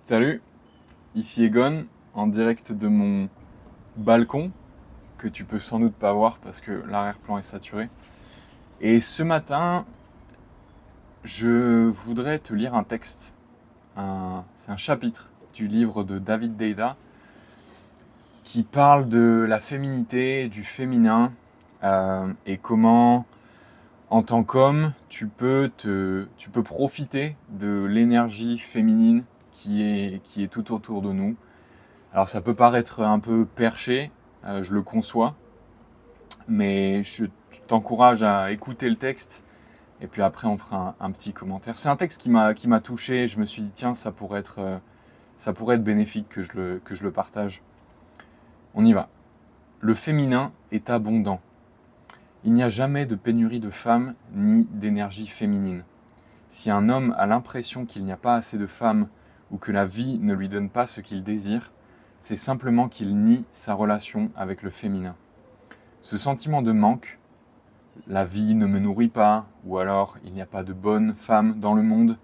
Salut, ici Egon, en direct de mon balcon, que tu peux sans doute pas voir parce que l'arrière-plan est saturé. Et ce matin, je voudrais te lire un texte. C'est un chapitre du livre de David Deida qui parle de la féminité, du féminin, et comment, en tant qu'homme, tu peux profiter de l'énergie féminine qui est tout autour de nous. Alors ça peut paraître un peu perché, je le conçois, mais je t'encourage à écouter le texte et puis après on fera un petit commentaire. C'est un texte qui m'a touché, je me suis dit tiens ça pourrait être bénéfique que je le partage. On y va. Le féminin est abondant. Il n'y a jamais de pénurie de femmes ni d'énergie féminine. Si un homme a l'impression qu'il n'y a pas assez de femmes ou que la vie ne lui donne pas ce qu'il désire, c'est simplement qu'il nie sa relation avec le féminin. Ce sentiment de manque, la vie ne me nourrit pas, ou alors il n'y a pas de bonnes femmes dans le monde,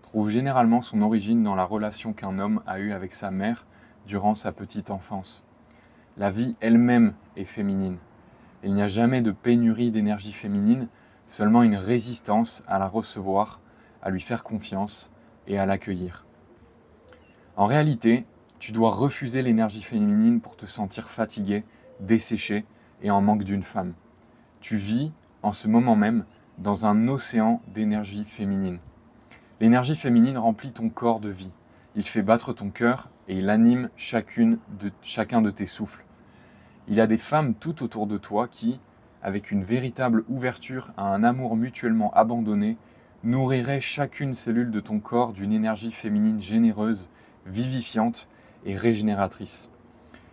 trouve généralement son origine dans la relation qu'un homme a eue avec sa mère durant sa petite enfance. La vie elle-même est féminine. Il n'y a jamais de pénurie d'énergie féminine, seulement une résistance à la recevoir, à lui faire confiance et à l'accueillir. En réalité, tu dois refuser l'énergie féminine pour te sentir fatigué, desséché et en manque d'une femme. Tu vis, en ce moment même, dans un océan d'énergie féminine. L'énergie féminine remplit ton corps de vie. Il fait battre ton cœur et il anime chacun de tes souffles. Il y a des femmes tout autour de toi qui, avec une véritable ouverture à un amour mutuellement abandonné, nourriraient chacune cellule de ton corps d'une énergie féminine généreuse, vivifiante et régénératrice.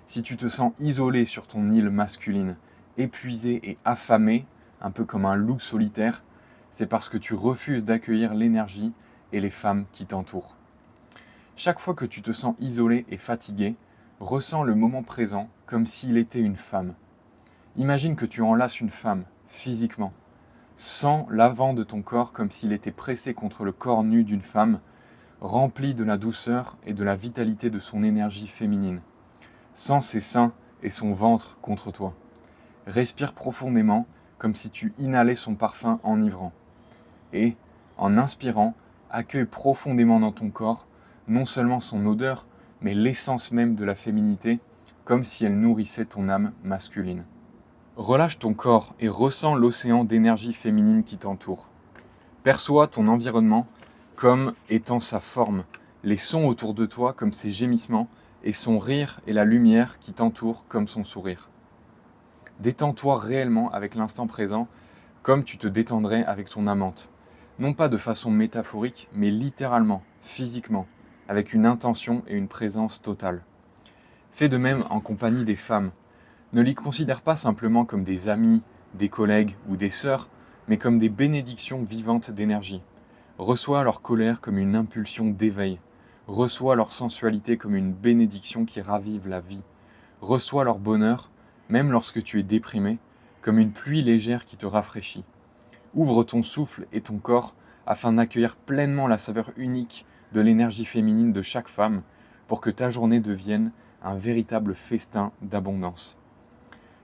Si tu te sens isolé sur ton île masculine, épuisé et affamé, un peu comme un loup solitaire, c'est parce que tu refuses d'accueillir l'énergie et les femmes qui t'entourent. Chaque fois que tu te sens isolé et fatigué, ressens le moment présent comme s'il était une femme. Imagine que tu enlaces une femme, physiquement. Sens l'avant de ton corps comme s'il était pressé contre le corps nu d'une femme, rempli de la douceur et de la vitalité de son énergie féminine. Sens ses seins et son ventre contre toi. Respire profondément comme si tu inhalais son parfum enivrant. Et, en inspirant, accueille profondément dans ton corps non seulement son odeur, mais l'essence même de la féminité, comme si elle nourrissait ton âme masculine. Relâche ton corps et ressens l'océan d'énergie féminine qui t'entoure. Perçois ton environnement comme étant sa forme, les sons autour de toi comme ses gémissements, et son rire et la lumière qui t'entoure comme son sourire. Détends-toi réellement avec l'instant présent, comme tu te détendrais avec ton amante. Non pas de façon métaphorique, mais littéralement, physiquement, avec une intention et une présence totale. Fais de même en compagnie des femmes. Ne les considère pas simplement comme des amis, des collègues ou des sœurs, mais comme des bénédictions vivantes d'énergie. Reçois leur colère comme une impulsion d'éveil. Reçois leur sensualité comme une bénédiction qui ravive la vie. Reçois leur bonheur, même lorsque tu es déprimé, comme une pluie légère qui te rafraîchit. Ouvre ton souffle et ton corps afin d'accueillir pleinement la saveur unique de l'énergie féminine de chaque femme pour que ta journée devienne un véritable festin d'abondance.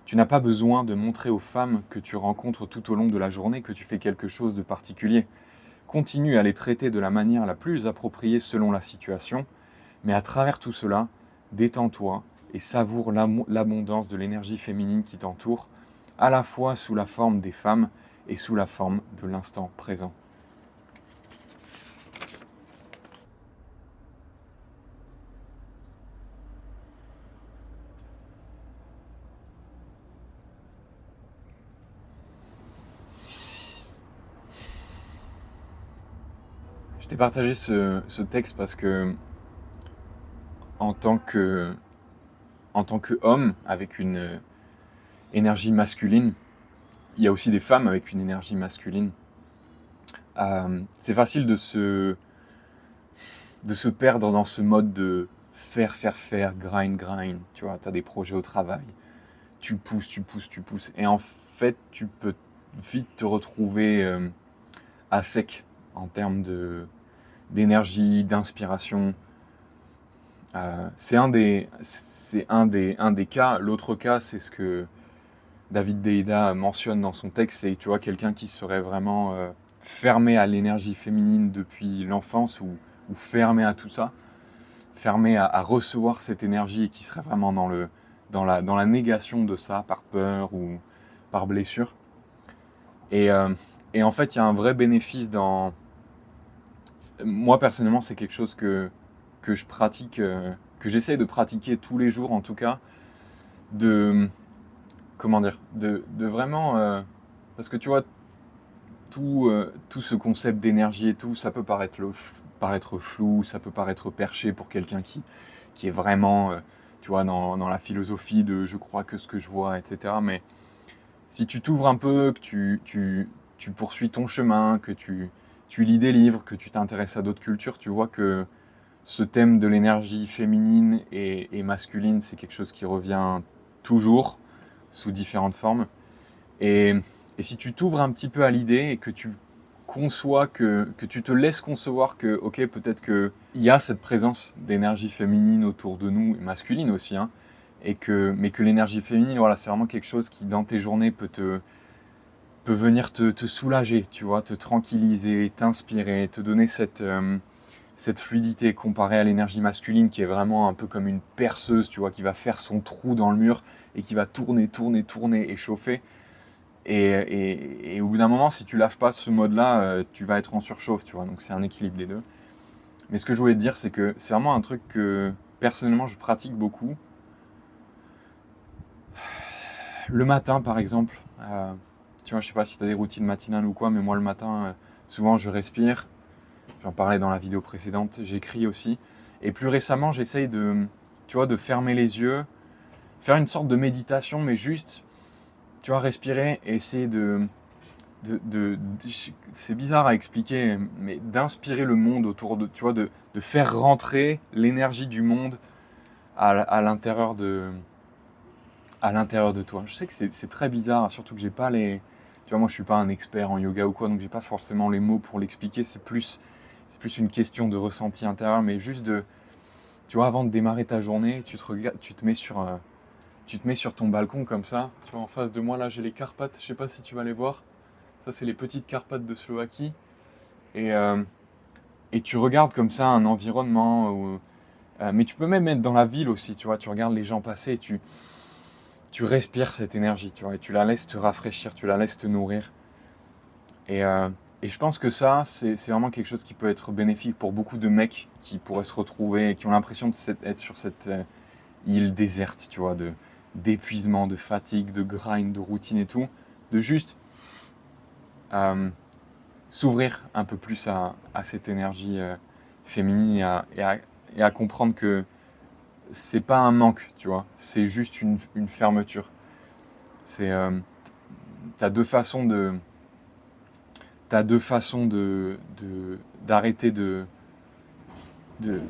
Tu n'as pas besoin de montrer aux femmes que tu rencontres tout au long de la journée que tu fais quelque chose de particulier. Continue à les traiter de la manière la plus appropriée selon la situation, mais à travers tout cela, détends-toi et savoure l'abondance de l'énergie féminine qui t'entoure, à la fois sous la forme des femmes et sous la forme de l'instant présent. Je t'ai partagé ce texte parce que, en tant que, en tant qu'homme avec une énergie masculine, il y a aussi des femmes avec une énergie masculine. C'est facile de se perdre dans ce mode de faire, grind. Tu vois, tu as des projets au travail, tu pousses, tu pousses, tu pousses. Et en fait, tu peux vite te retrouver à sec en termes d'énergie, d'inspiration. C'est un des cas. L'autre cas, c'est ce que David Deida mentionne dans son texte, c'est, tu vois, quelqu'un qui serait vraiment fermé à l'énergie féminine depuis l'enfance ou fermé à tout ça, fermé à recevoir cette énergie et qui serait vraiment dans la négation de ça par peur ou par blessure. Et, euh, et en fait, il y a un vrai bénéfice dans... Moi, personnellement, c'est quelque chose que je pratique, que j'essaie de pratiquer tous les jours en tout cas, de... Comment dire? De vraiment... parce que tu vois, tout ce concept d'énergie et tout, ça peut paraître flou, ça peut paraître perché pour quelqu'un qui est vraiment, tu vois, dans la philosophie de je crois que ce que je vois, etc. Mais si tu t'ouvres un peu, que tu poursuis ton chemin, que tu lis des livres, que tu t'intéresses à d'autres cultures, tu vois que ce thème de l'énergie féminine et masculine, c'est quelque chose qui revient toujours sous différentes formes. Et, et si tu t'ouvres un petit peu à l'idée et que tu conçois, que tu te laisses concevoir que, ok, peut-être qu'il y a cette présence d'énergie féminine autour de nous, et masculine aussi, hein, mais que l'énergie féminine, voilà, c'est vraiment quelque chose qui, dans tes journées, peut venir te soulager, tu vois, te tranquilliser, t'inspirer, te donner cette fluidité comparée à l'énergie masculine qui est vraiment un peu comme une perceuse, tu vois, qui va faire son trou dans le mur et qui va tourner, tourner, tourner et chauffer. Et au bout d'un moment, si tu lâches pas ce mode-là, tu vas être en surchauffe, tu vois. Donc c'est un équilibre des deux. Mais ce que je voulais te dire, c'est que c'est vraiment un truc que personnellement je pratique beaucoup. Le matin, par exemple, tu vois, je sais pas si tu as des routines matinales ou quoi, mais moi le matin, souvent je respire. J'en parlais dans la vidéo précédente, j'écris aussi. Et plus récemment, j'essaye tu vois, de fermer les yeux, faire une sorte de méditation, mais juste, tu vois, respirer et essayer c'est bizarre à expliquer, mais d'inspirer le monde autour de, tu vois, de faire rentrer l'énergie du monde à l'intérieur de toi. Je sais que c'est très bizarre, surtout que j'ai pas tu vois, moi je suis pas un expert en yoga ou quoi, donc j'ai pas forcément les mots pour l'expliquer. C'est plus une question de ressenti intérieur, mais juste tu vois, avant de démarrer ta journée, tu te mets sur ton balcon comme ça. Tu vois, en face de moi là, j'ai les Carpates. Je sais pas si tu vas les voir. Ça, c'est les petites Carpates de Slovaquie. Et, euh, et tu regardes comme ça un environnement. Mais tu peux même être dans la ville aussi, tu vois. Tu regardes les gens passer et tu respires cette énergie, tu vois. Et tu la laisses te rafraîchir, tu la laisses te nourrir. Et, euh, et je pense que ça, c'est vraiment quelque chose qui peut être bénéfique pour beaucoup de mecs qui pourraient se retrouver et qui ont l'impression d'être sur cette île déserte, tu vois, d'épuisement, de fatigue, de grind, de routine et tout. De juste euh, s'ouvrir un peu plus à cette énergie féminine et à comprendre que c'est pas un manque, tu vois, c'est juste une fermeture. C'est, t'as deux façons de, t'as deux façons d'arrêter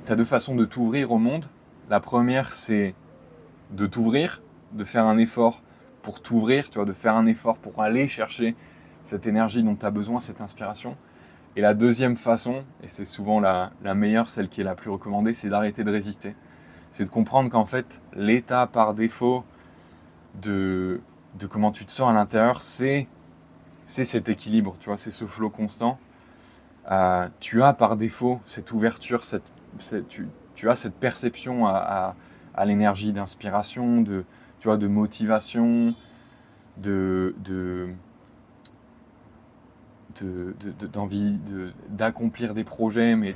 t'as deux façons de t'ouvrir au monde. La première, c'est de t'ouvrir, de faire un effort pour t'ouvrir, tu vois, de faire un effort pour aller chercher cette énergie dont tu as besoin, cette inspiration. Et la deuxième façon, et c'est souvent la meilleure, celle qui est la plus recommandée, c'est d'arrêter de résister. C'est de comprendre qu'en fait, l'état par défaut de, de comment tu te sens à l'intérieur, c'est cet équilibre, tu vois, c'est ce flow constant. Tu as par défaut cette ouverture, tu as cette perception à l'énergie d'inspiration, tu vois, de motivation, de, de, d'envie d'accomplir des projets, mais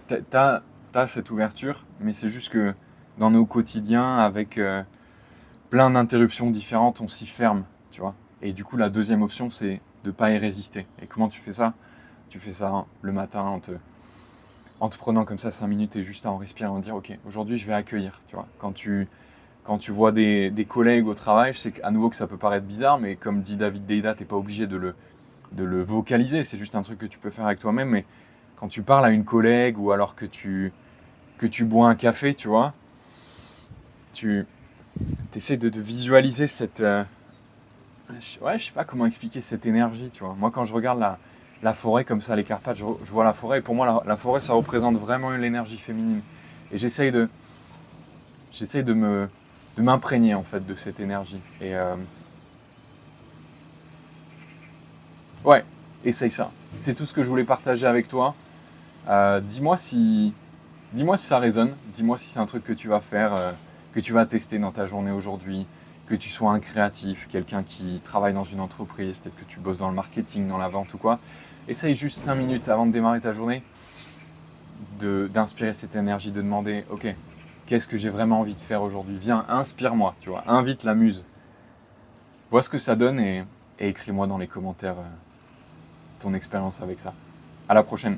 tu as cette ouverture, mais c'est juste que dans nos quotidiens, avec plein d'interruptions différentes, on s'y ferme, tu vois. Et du coup, la deuxième option, c'est de ne pas y résister. Et comment tu fais ça? Tu fais ça le matin en te prenant comme ça 5 minutes et juste en respirant, en dire ok, aujourd'hui je vais accueillir, tu vois. Quand tu vois des collègues au travail, je sais qu'à nouveau que ça peut paraître bizarre, mais comme dit David Deida, t'es pas obligé de le vocaliser, c'est juste un truc que tu peux faire avec toi-même, mais quand tu parles à une collègue ou alors que tu bois un café, tu vois, tu essaies de visualiser ouais, je sais pas comment expliquer cette énergie, tu vois. Moi, quand je regarde la forêt comme ça, les Carpates, je vois la forêt, et pour moi, la forêt, ça représente vraiment l'énergie féminine. Et j'essaye de m'imprégner en fait de cette énergie. Et ouais, essaye ça. C'est tout ce que je voulais partager avec toi. Dis-moi si ça résonne. Dis-moi si c'est un truc que tu vas faire, que tu vas tester dans ta journée aujourd'hui. Que tu sois un créatif, quelqu'un qui travaille dans une entreprise, peut-être que tu bosses dans le marketing, dans la vente ou quoi. Essaye juste 5 minutes avant de démarrer ta journée d'inspirer cette énergie, de demander, ok, qu'est-ce que j'ai vraiment envie de faire aujourd'hui? Viens, inspire-moi, tu vois, invite la muse. Vois ce que ça donne et écris-moi dans les commentaires ton expérience avec ça. À la prochaine.